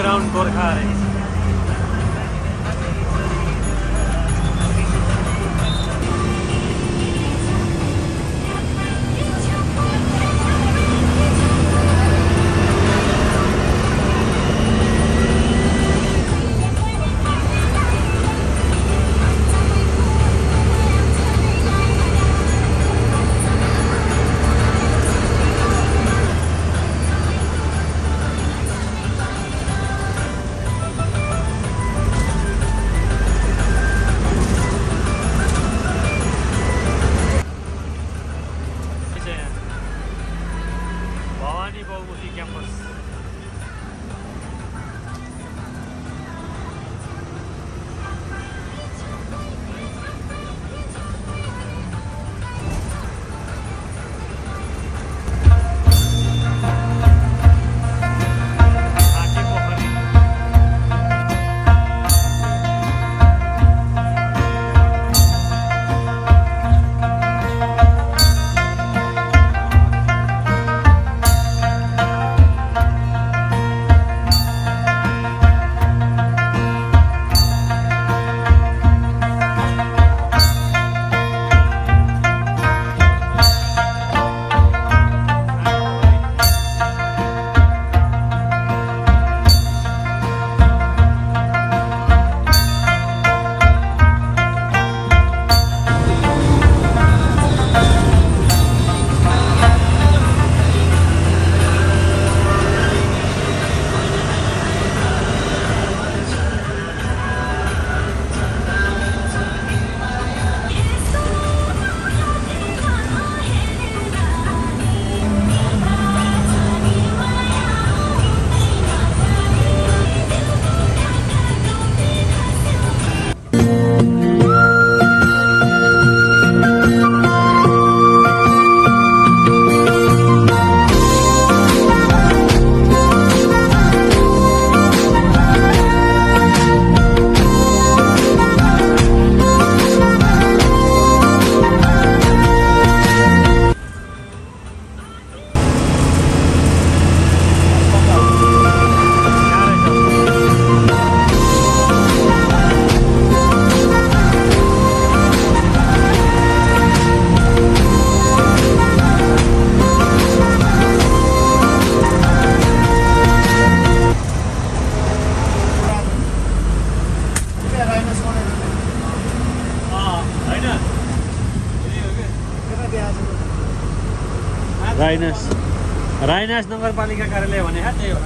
Ground Gorkha रहेछ। भवानी बहुमुखी campus. राइनास नगरपालिका कार्यालय भने त्यही हो।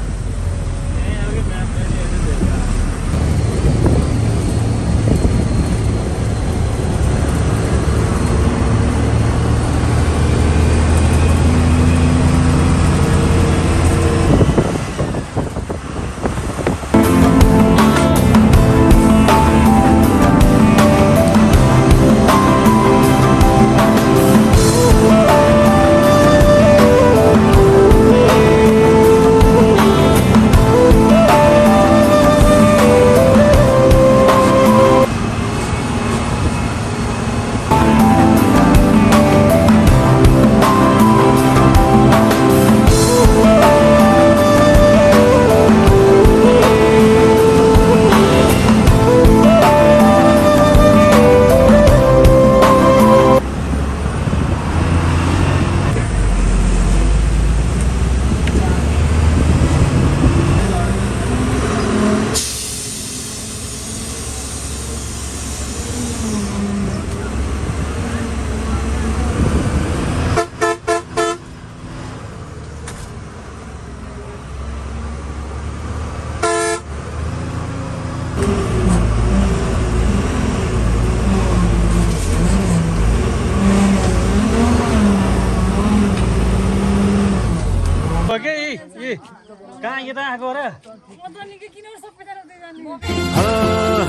कहाँ यता आएको र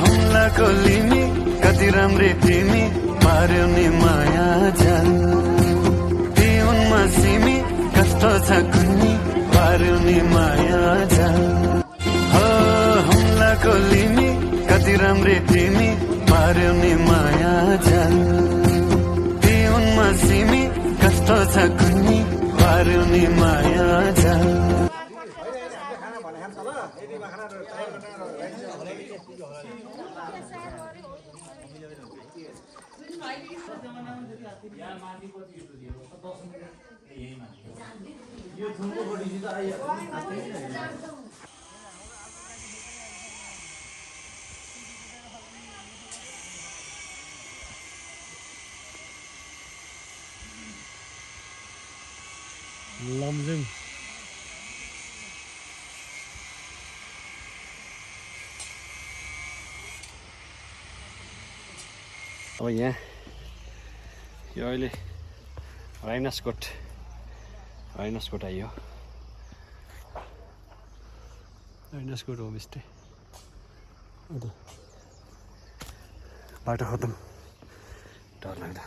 हमलाको लिमी कति राम्रै तिमी पार्यो नि माया जाल उनमा सिमी कस्तो छ कुन्नी पार्यो नि माया जाल हमलाको लिमी कति राम्रै तिमी पार्यो नि माया जाल उनमा सिमी कस्तो छ कुन्नी पार्यो नि माया जाल लमजुङ अब यहाँ यो अहिले राइनासकोट आइयो राइनासकोट होमस्टे बाटो खतम डर लाग्दा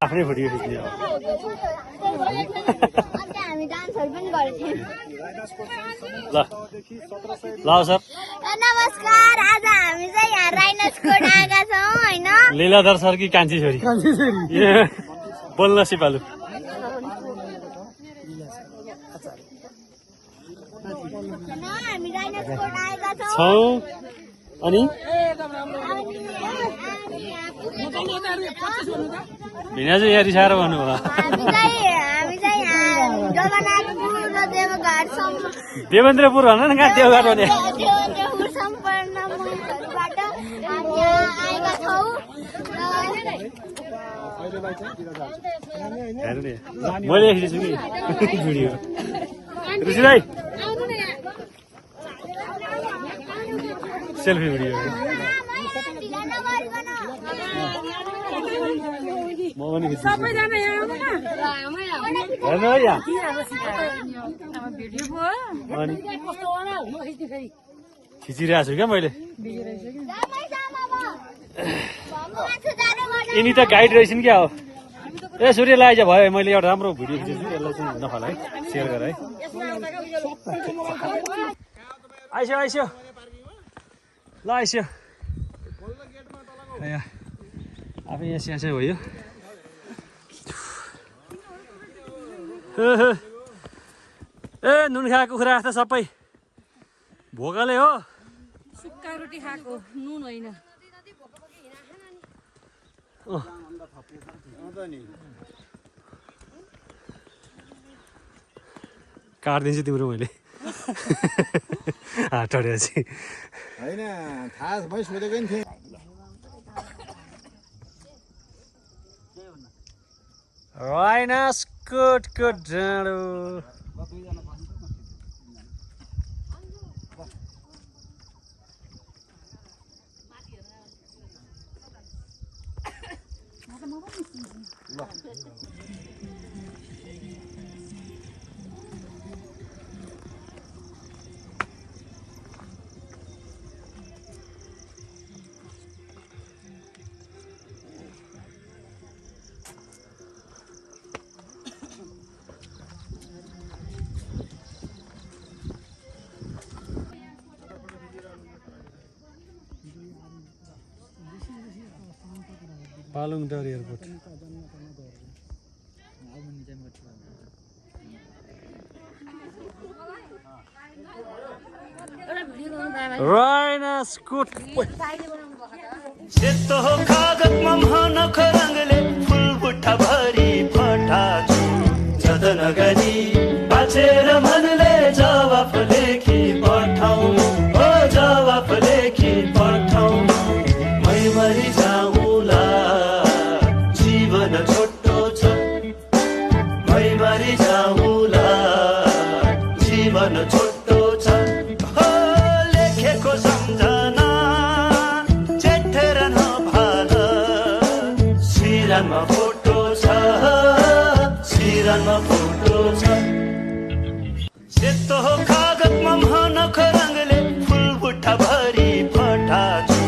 आफ्नै भिडियो खिच्ने हामी डान्सहरू पनि गरेको थियौँ। ल सर नमस्कार, आज हामी चाहिँ यहाँ राइनासकोट आएका छौँ होइन। लीलाधर सर कि कान्छी छोरी बोल्न सिपालु हामी राइनासकोट आएका छौँ। छौँ अनि भिना चाहिँ यहाँ रिसाएर भन्नुभयो देवेन्द्रपुर भन न कहाँ देवघाट भने मैले खिचेछु कि भिडियो ऋषि भाइ सेल्फी भिडियो म पनि खिच्छु हेर्नु है यहाँ खिचिरहेको छु क्या मैले यिनी त गाइड रहेछन् क्या हो ए सूर्य लाइज भयो मैले एउटा राम्रो भिडियो खिचेको छु यसलाई चाहिँ नफाल है सेयर गर है आइस्यो ल आइस्यो आफै यहाँ स्यासै भयो ए नुन खाएको कुरा त सबै भोकले हो सुक्खा रोटी खाएको नुन होइन काट्दिन्छु तिम्रो मैले हात टडेपछि होइन थाहा भइ सोधेको नि थिएँ राइनासकोटको डाँडो पालुङटार एयरपोर्ट राइनासकोट सेतो कागजमा महनको रङले फुल बुट्टा भरी फटाछु जतन गरी बाछेर मनले जवाफ लेखी पठाउ ओ जवाफ लेखी पठाउ मै मरि जाउँला जीवन छोटो छ मै मरि जाउँला जीवन छोटो छ हो लेखेको सम्झना चेटेर नभाल सिरानमा फोटो छ सिरानमा फोटो छ सेतो कागजमा महनको रङले फुल बुट्टा भरी फटाछु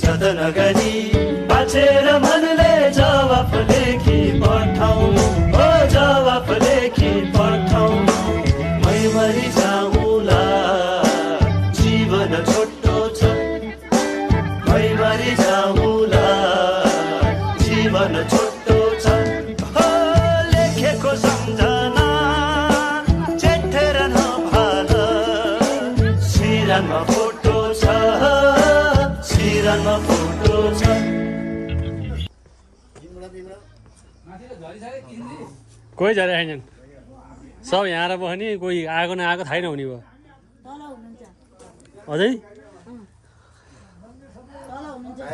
जतन गरी बाछेर मनले जवाफ लेखी पठाउ ओ जवाफ लेखी पठाउ मै मरि जाउँला दीवानमा फोटो छ कोही झरे छैनन् सब यहाँ आएर बस्ने कोही आएको नआएको थाहै नहुने भयो अझै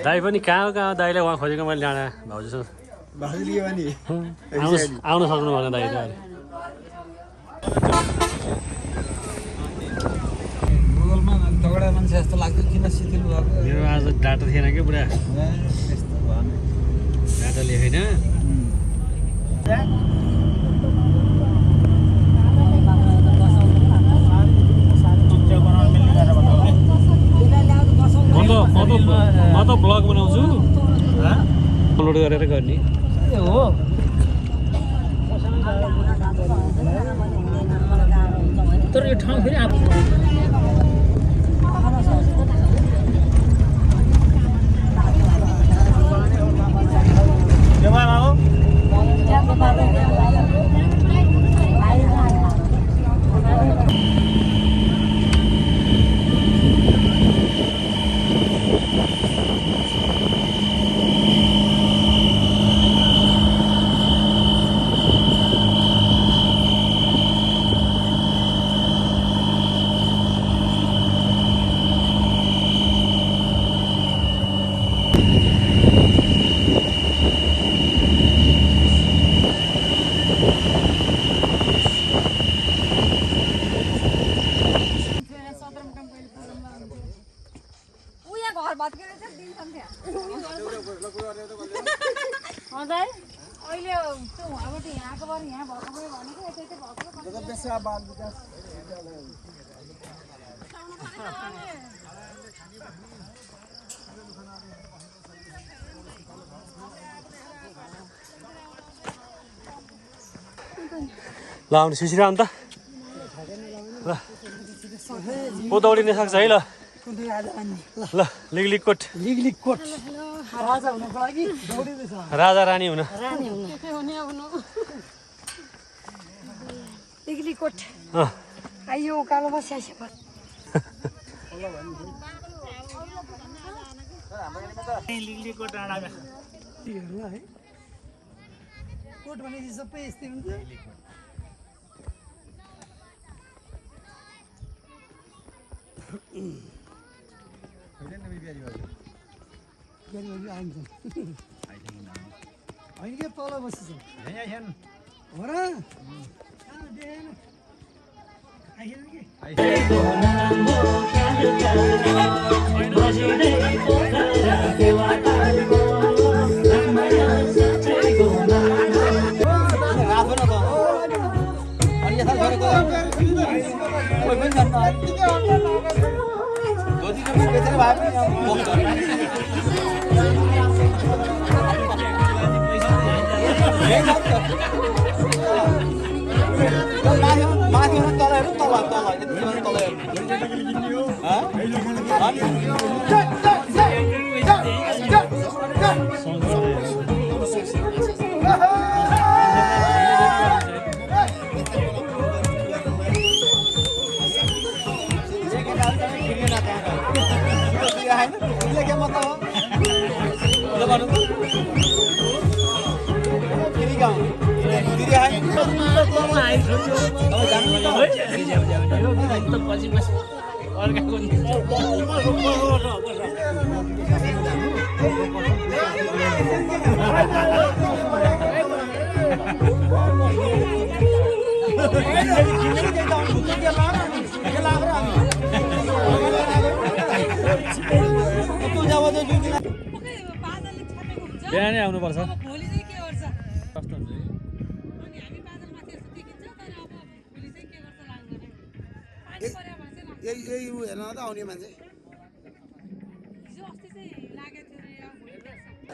दाई पनि कहाँ दाईलाई उहाँ खोजेको मैले डाँडा भाउजूसँग आउनु सक्नु भएन दाई त गुगलमा तगडा मान्छे जस्तो लाग्यो किन सितिल भएको मेरो आज डाटा थिएन क्या पुरा यस्तो भएन डाटा लेखेन म त ब्लग बनाउँछु अपलोड गरेर गर्ने हो तर यो ठाउँ फेरि ल आउनु सिसिरा अन्त ल पो दौडिन सक्छ है ल ल लिगलिकोट राजा हुनको लागि दौडिँदैछ राजा रानी हुन लिगलिकोट आइयो कालो बस्यासे लिगलिकोट डाँडामा है कोट भनेपछि सबै यस्तै हुन्छ होइन के तल बसेछ हो र बिहानै आउनुपर्छ भोलि चाहिँ के गर्छ कस्तो हुन्छ अनि हामी बादलमाथि यस्तो देखिन्छ तर अब भोलि चाहिँ के गर्छ लाग्दैन पानी परेमा चाहिँ यही उ हेर्न त आउने मान्छे हिजो अस्ति चाहिँ लागेको थियो रे भोलि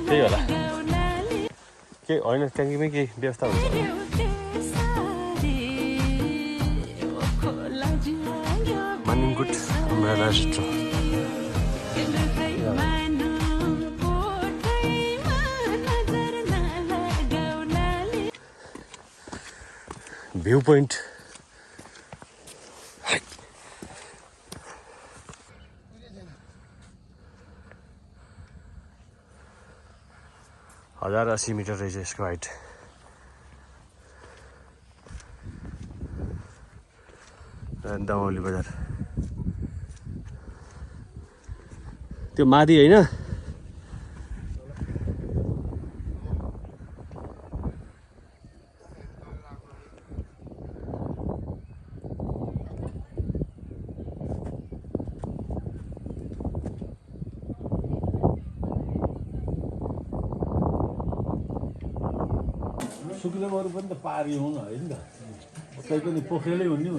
त्यही होला के होइन ट्याङ्कीमै केही व्यवस्था हुन्छ Maestro. View point. हजार 80 मिटर रहेछ यसको हाइट दमौली बजार त्यो माथि होइन शुक्लबारु पनि त पारी हुन होइन त कहीँ पनि पोखरेलै हुने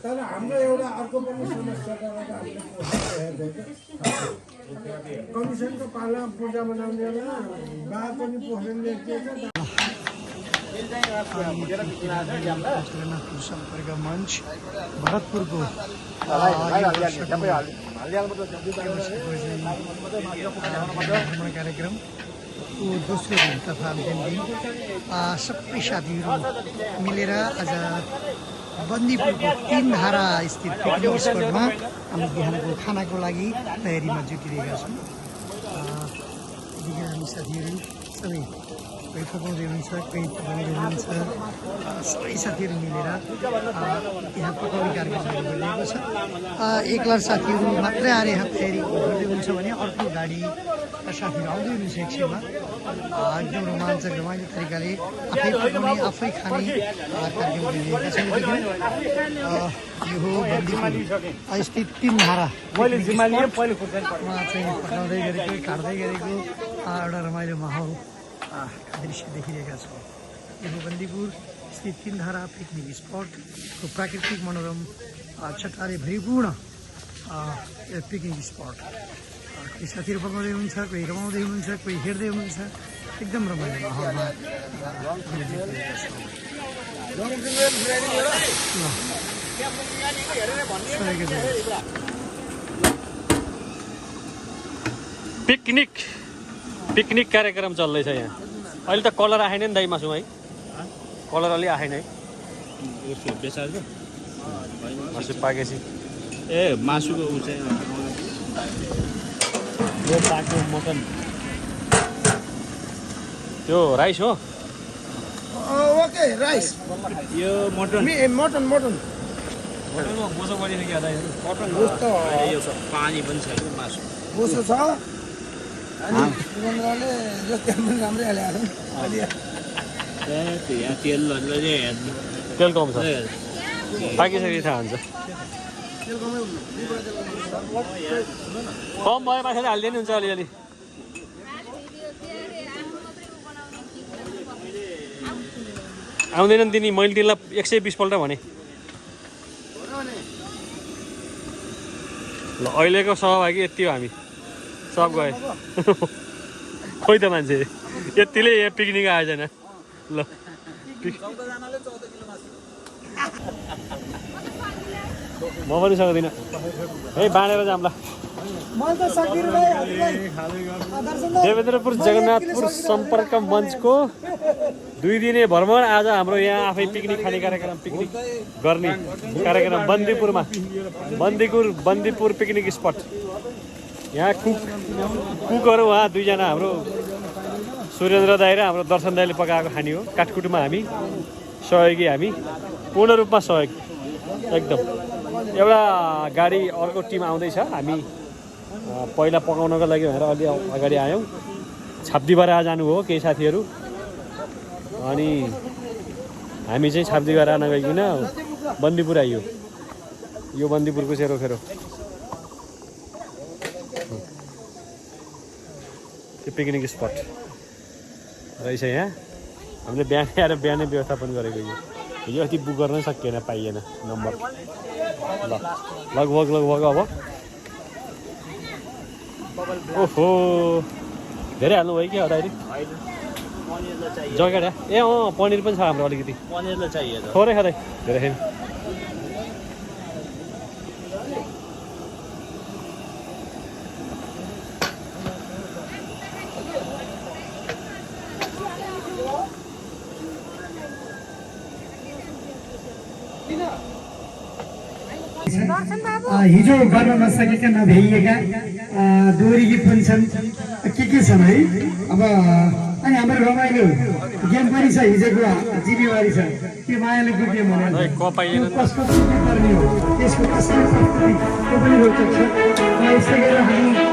तर हाम्रो एउटा अर्को पनि समस्या कमिसनको पाला पूजा मनाउने बेला बा पनि पोखरेलले सम्पर्क मञ्च भरतपुरको कार्यक्रम दोस्रो दिन तथा अन्तिम दिन सबै साथीहरू मिलेर आज बन्दीपुरको 3 धारा स्थित पिकनिक स्पटमा हामी बिहानको खानाको लागि तयारीमा जुटिरहेका छौँ। यतिखेर हामी साथीहरू सबै कोही पकाउँदै हुनुहुन्छ कोही पकाउँदै हुनुहुन्छ सबै साथीहरू मिलेर यहाँ पकाउने कार्यक्रम गरिरहेको छ। एकलर साथीहरू मात्रै आएर यहाँ तयारी गर्दै हुन्छ भने अर्को गाडी साथीहरू आउँदै हुनुहुन्छ एकछिनमा एकदम रोमाञ्चक रमाइलो तरिकाले आफै पकाउने आफै खाने कार्यक्रम गरिरहेका छौँ। यो हो बन्दीपुर स्थित 3 धारा चाहिँ पकाउँदै गरेको काट्दै गरेको एउटा रमाइलो माहौल दृश्य देखिरहेका छौँ। यो हो बन्दीपुर स्थित 3 धारा पिकनिक स्पटको प्राकृतिक मनोरम चट्टानले भरिपूर्ण पिकनिक स्पट। कोही साथीहरू पकाउँदै हुनुहुन्छ कोही रमाउँदै हुनुहुन्छ कोही हेर्दै हुनुहुन्छ एकदम रमाइलो माहौलमा पिकनिक कार्यक्रम चल्दैछ यहाँ। अहिले त कलर आएन नि दाइ मासु है कलर अलि आएन है मासु पाकेपछि ए मासुको उ चाहिँ यो पाको मटन त्यो राइस हो ओके राइस यो मटन मटन होटलमा बोसो गरिसक्यो दाइ मटन यो पानी पनि छैन मासु बोसो छ अनि सुरेन्द्रले जस्तै पनि राम्रै हालेको यहाँ तेल तेल कम छ पाकिसकेपछि थाहा हुन्छ कम भयो माछा हालिदिए नि हुन्छ अलिअलि आउँदैन नि तिनी मैले तिमीलाई 120 पल्ट भने ल अहिलेको सहभागी यति हो हामी सब गए खोइ त मान्छे यतिले यहाँ पिकनिक आएछन् ल म पनि सक्दिनँ है बाँडेर जाऊँ ल देवेन्द्रपुर जगन्नाथपुर सम्पर्क मञ्चको 2 दिने भ्रमण आज हाम्रो यहाँ आफै पिकनिक खाने कार्यक्रम पिकनिक गर्ने कार्यक्रम बन्दीपुर पिकनिक स्पट। यहाँ कुकहरू उहाँ 2 जना हाम्रो सुरेन्द्र दाइ र हाम्रो दर्शन दाइले पकाएको खाने हो। काठकुटुमा हामी सहयोगी हामी पूर्ण रूपमा सहयोग एकदम। एउटा गाडी अर्को टिम आउँदैछ हामी पहिला पकाउनको लागि भनेर अलि अगाडि आयौँ। छाप्दीबारा जानु हो केही साथीहरू अनि हामी चाहिँ छाप्दीबारा नगइकन बन्दीपुर आइयो। यो बन्दीपुरको सेरोफेरो त्यो पिकनिक स्पट रहेछ। यहाँ हामीले बिहान आएर बिहानै व्यवस्थापन गरेको हिजो अस्ति बुक गर्न सकिएन पाइएन नम्बर। ल लगभग अब ओहो धेरै हाल्नुभयो क्या दाइले जग्गा ए पनिर पनि छ हाम्रो अलिकति पनिरलाई चाहियो थोरै खाँदै धेरै छैन हिजो गर्न नसकेका नभ्याइएका दोहोरी गीत पनि छन् के छन् है अब अनि हाम्रो रमाइलो गेम पनि छ हिजोको जिम्मेवारी छ त्यो मायाले गुड्ने भने कसको पर्ने हो त्यसको कसरी प्रस्तुति त्यो पनि रोचक छ यसै गरेर हामी